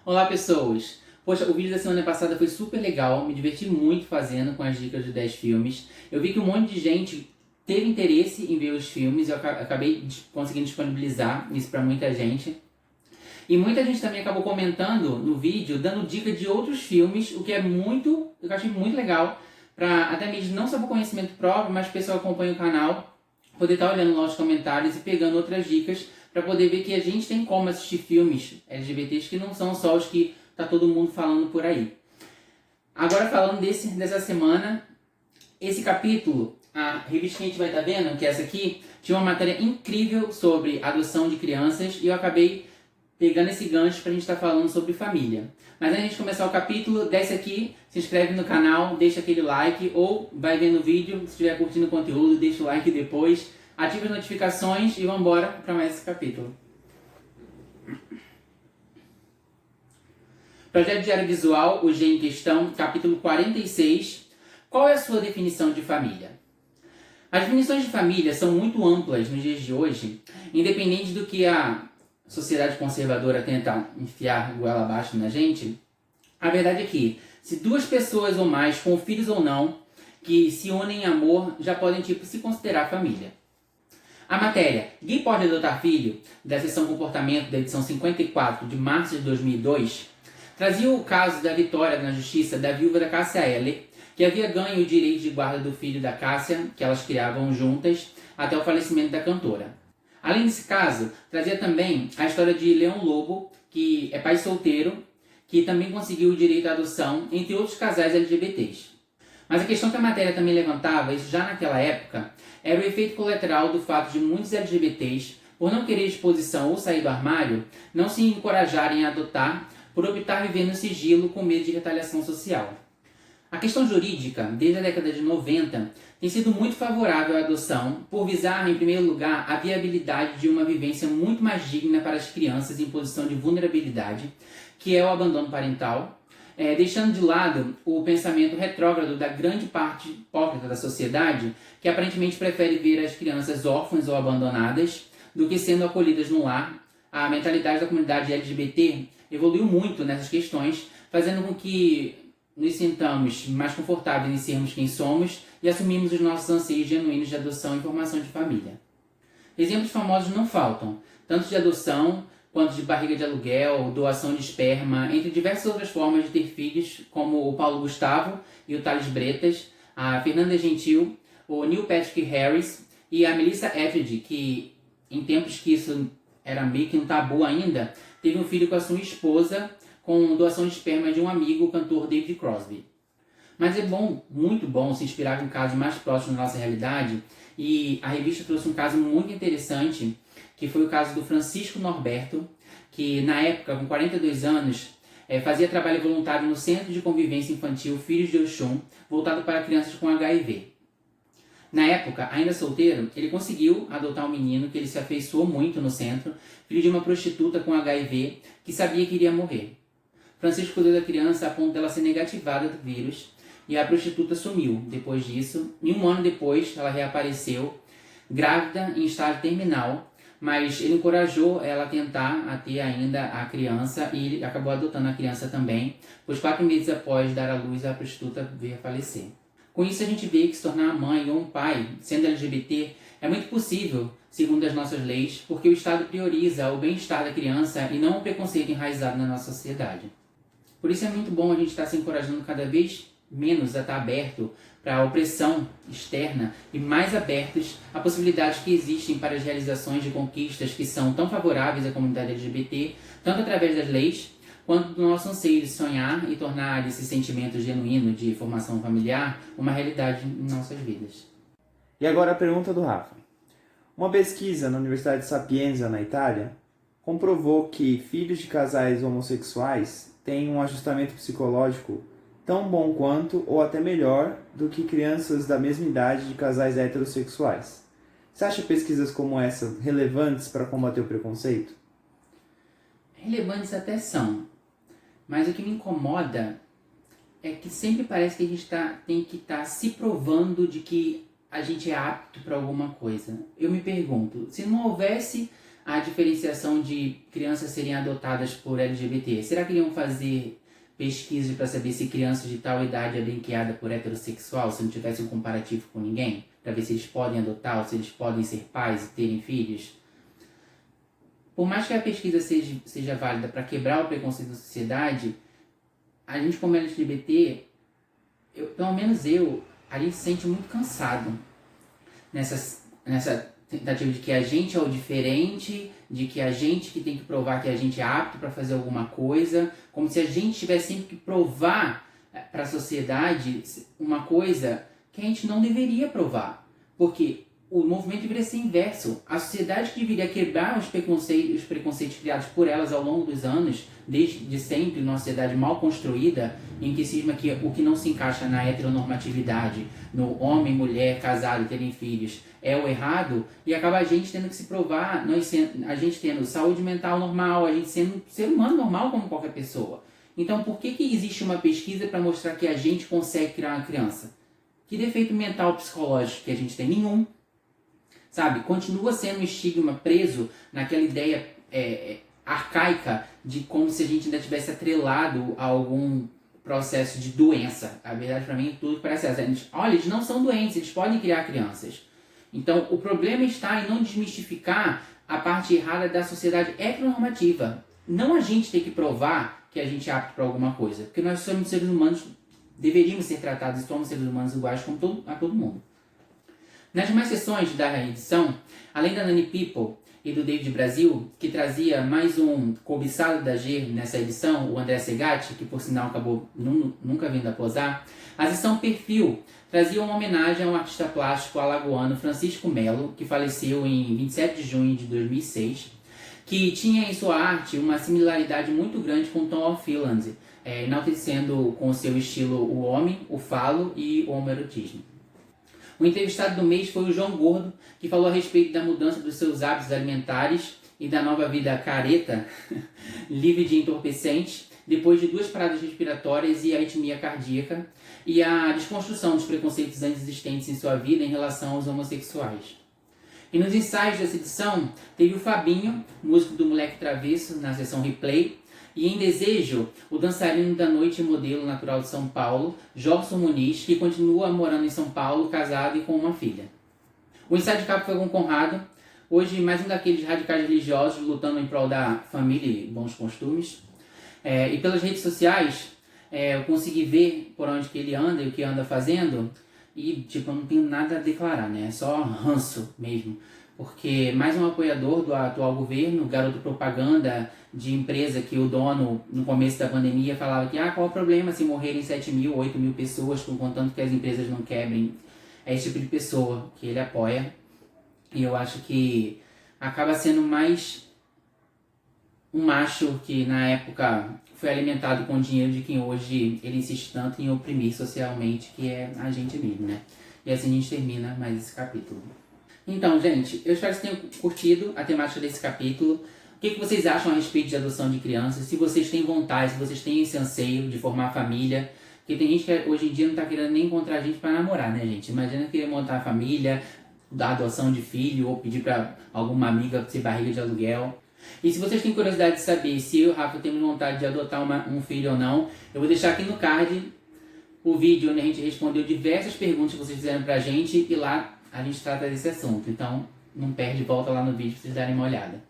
Olá, pessoas! Poxa, o vídeo da semana passada foi super legal, me diverti muito fazendo com as dicas de 10 filmes. Eu vi que um monte de gente teve interesse em ver os filmes e eu acabei conseguindo disponibilizar isso para muita gente. E muita gente também acabou comentando no vídeo, dando dica de outros filmes, o que é muito, eu achei muito legal, para até mesmo não só por conhecimento próprio, mas o pessoal que acompanha o canal poder estar olhando lá os comentários e pegando outras dicas para poder ver que a gente tem como assistir filmes LGBTs que não são só os que tá todo mundo falando por aí. Agora falando dessa semana, esse capítulo, a revista que a gente vai estar vendo, que é essa aqui, tinha uma matéria incrível sobre adoção de crianças e eu acabei pegando esse gancho pra gente estar falando sobre família. Mas antes de a gente começar o capítulo, desce aqui, se inscreve no canal, deixa aquele like ou vai vendo o vídeo, se estiver curtindo o conteúdo, deixa o like depois, ativa as notificações e vamos embora para mais esse capítulo. Projeto Diário Visual, o G em Questão, capítulo 46. Qual é a sua definição de família? As definições de família são muito amplas nos dias de hoje, independente do que a sociedade conservadora tenta enfiar goela abaixo na gente. A verdade é que, se duas pessoas ou mais, com filhos ou não, que se unem em amor, já podem se considerar família. A matéria Gay pode adotar filho, da seção Comportamento da edição 54 de março de 2002, trazia o caso da vitória na justiça da viúva da Cássia Eller, que havia ganho o direito de guarda do filho da Cássia, que elas criavam juntas, até o falecimento da cantora. Além desse caso, trazia também a história de Leão Lobo, que é pai solteiro, que também conseguiu o direito à adoção, entre outros casais LGBTs. Mas a questão que a matéria também levantava, isso já naquela época, era o efeito colateral do fato de muitos LGBTs, por não querer exposição ou sair do armário, não se encorajarem a adotar, por optar viver no sigilo com medo de retaliação social. A questão jurídica, desde a década de 90, tem sido muito favorável à adoção, por visar, em primeiro lugar, a viabilidade de uma vivência muito mais digna para as crianças em posição de vulnerabilidade, que é o abandono parental, deixando de lado o pensamento retrógrado da grande parte hipócrita da sociedade, que aparentemente prefere ver as crianças órfãs ou abandonadas do que sendo acolhidas no lar. A mentalidade da comunidade LGBT evoluiu muito nessas questões, fazendo com que nos sintamos mais confortáveis em sermos quem somos e assumimos os nossos anseios genuínos de adoção e formação de família. Exemplos famosos não faltam, tanto de adoção quanto de barriga de aluguel, doação de esperma, entre diversas outras formas de ter filhos, como o Paulo Gustavo e o Thales Bretas, a Fernanda Gentil, o Neil Patrick Harris e a Melissa Etheridge, que em tempos que isso era meio que um tabu ainda, teve um filho com a sua esposa, com doação de esperma de um amigo, o cantor David Crosby. Mas é bom, muito bom, se inspirar em um caso mais próximo da nossa realidade, e a revista trouxe um caso muito interessante, que foi o caso do Francisco Norberto, que na época, com 42 anos, fazia trabalho voluntário no Centro de Convivência Infantil Filhos de Oxum, voltado para crianças com HIV. Na época, ainda solteiro, ele conseguiu adotar um menino que ele se afeiçoou muito no centro, filho de uma prostituta com HIV, que sabia que iria morrer. Francisco cuidou da criança a ponto dela ser negativada do vírus e a prostituta sumiu depois disso. E um ano depois, ela reapareceu, grávida em estágio terminal, mas ele encorajou ela a tentar a ter ainda a criança e ele acabou adotando a criança também, pois 4 meses após dar à luz, a prostituta veio a falecer. Com isso, a gente vê que se tornar mãe ou um pai, sendo LGBT, é muito possível, segundo as nossas leis, porque o Estado prioriza o bem-estar da criança e não o preconceito enraizado na nossa sociedade. Por isso é muito bom a gente estar se encorajando cada vez menos a estar aberto para a opressão externa e mais abertos a possibilidades que existem para as realizações de conquistas que são tão favoráveis à comunidade LGBT, tanto através das leis, quanto do nosso anseio de sonhar e tornar esse sentimento genuíno de formação familiar uma realidade em nossas vidas. E agora a pergunta do Rafa. Uma pesquisa na Universidade de Sapienza, na Itália, comprovou que filhos de casais homossexuais têm um ajustamento psicológico tão bom quanto ou até melhor do que crianças da mesma idade de casais heterossexuais. Você acha pesquisas como essa relevantes para combater o preconceito? Relevantes até são, mas o que me incomoda é que sempre parece que a gente tem que estar se provando de que a gente é apto para alguma coisa. Eu me pergunto, se não houvesse a diferenciação de crianças serem adotadas por LGBT? Será que iriam fazer pesquisas para saber se crianças de tal idade é brinqueada por heterossexual, se não tivesse um comparativo com ninguém? Para ver se eles podem adotar ou se eles podem ser pais e terem filhos? Por mais que a pesquisa seja válida para quebrar o preconceito da sociedade, a gente como LGBT, pelo menos a gente se sente muito cansado nessa tentativa de que a gente é o diferente, de que a gente que tem que provar que a gente é apto para fazer alguma coisa, como se a gente tivesse sempre que provar para a sociedade uma coisa que a gente não deveria provar. Porque o movimento deveria ser inverso. A sociedade que deveria quebrar os preconceitos criados por elas ao longo dos anos, desde sempre, numa sociedade mal construída, em que cisma que o que não se encaixa na heteronormatividade, no homem, mulher, casado, terem filhos, é o errado, e acaba a gente tendo que se provar, a gente tendo saúde mental normal, a gente sendo um ser humano normal como qualquer pessoa. Então, por que existe uma pesquisa para mostrar que a gente consegue criar uma criança? Que defeito mental psicológico que a gente tem? Nenhum. Sabe? Continua sendo um estigma preso naquela ideia arcaica de como se a gente ainda tivesse atrelado a algum processo de doença. A verdade para mim, tudo parece essa. Olha, eles não são doentes, eles podem criar crianças. Então, o problema está em não desmistificar a parte errada da sociedade heteronormativa. Não a gente ter que provar que a gente é apto para alguma coisa. Porque nós somos seres humanos, deveríamos ser tratados e somos seres humanos iguais como a todo mundo. Nas demais sessões da edição, além da Nani People e do David Brasil, que trazia mais um cobiçado da G nessa edição, o André Segatti, que por sinal acabou nunca vindo a posar, a sessão Perfil trazia uma homenagem ao artista plástico alagoano Francisco Melo, que faleceu em 27 de junho de 2006, que tinha em sua arte uma similaridade muito grande com Tom Finland, enaltecendo com o seu estilo o homem, o falo e o homoerotismo. O entrevistado do mês foi o João Gordo, que falou a respeito da mudança dos seus hábitos alimentares e da nova vida careta, livre de entorpecentes, depois de 2 paradas respiratórias e arritmia cardíaca, e a desconstrução dos preconceitos antes existentes em sua vida em relação aos homossexuais. E nos ensaios dessa edição, teve o Fabinho, músico do Moleque Travesso, na sessão replay, e em Desejo, o dançarino da noite e modelo natural de São Paulo, Jorson Muniz, que continua morando em São Paulo, casado e com uma filha. O ensaio de capa foi com Conrado, hoje mais um daqueles radicais religiosos lutando em prol da família e bons costumes. E pelas redes sociais, eu consegui ver por onde que ele anda e o que anda fazendo, e eu não tenho nada a declarar, né? É só ranço mesmo. Porque mais um apoiador do atual governo, garoto propaganda de empresa que o dono, no começo da pandemia, falava que qual o problema se morrerem 7.000, 8.000 pessoas, contanto que as empresas não quebrem. É esse tipo de pessoa que ele apoia. E eu acho que acaba sendo mais um macho que na época foi alimentado com o dinheiro de quem hoje ele insiste tanto em oprimir socialmente, que é a gente mesmo, né? E assim a gente termina mais esse capítulo. Então, gente, eu espero que vocês tenham curtido a temática desse capítulo. O que vocês acham a respeito de adoção de crianças? Se vocês têm vontade, se vocês têm esse anseio de formar família. Porque tem gente que hoje em dia não tá querendo nem encontrar gente para namorar, né, gente? Imagina querer montar a família, dar adoção de filho, ou pedir para alguma amiga ser barriga de aluguel. E se vocês têm curiosidade de saber se eu e o Rafa temos vontade de adotar um filho ou não, eu vou deixar aqui no card o vídeo onde a gente respondeu diversas perguntas que vocês fizeram pra gente, e lá a gente trata desse assunto. Então, não perde, volta lá no vídeo pra vocês darem uma olhada.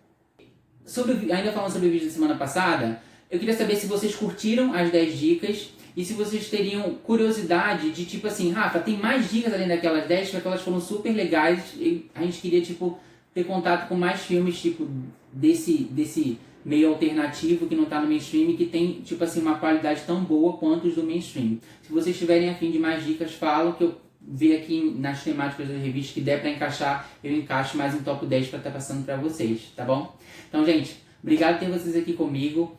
Ainda falando sobre o vídeo da semana passada, eu queria saber se vocês curtiram as 10 dicas e se vocês teriam curiosidade de, tipo assim, Rafa, tem mais dicas além daquelas 10, porque elas foram super legais e a gente queria, tipo, ter contato com mais filmes, tipo, desse meio alternativo que não tá no mainstream e que tem, tipo assim, uma qualidade tão boa quanto os do mainstream. Se vocês tiverem a fim de mais dicas, falam que eu ver aqui nas temáticas das revistas que der pra encaixar, eu encaixo mais um top 10 pra estar passando pra vocês, tá bom? Então, gente, obrigado por ter vocês aqui comigo.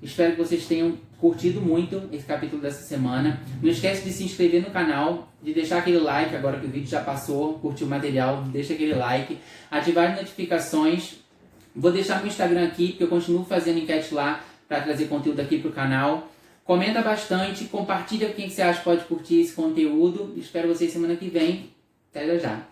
Espero que vocês tenham curtido muito esse capítulo dessa semana. Não esquece de se inscrever no canal, de deixar aquele like agora que o vídeo já passou, curtiu o material, deixa aquele like, ativar as notificações. Vou deixar meu Instagram aqui, porque eu continuo fazendo enquete lá para trazer conteúdo aqui pro canal. Comenta bastante, compartilha com quem você acha que pode curtir esse conteúdo. Espero vocês semana que vem. Até já.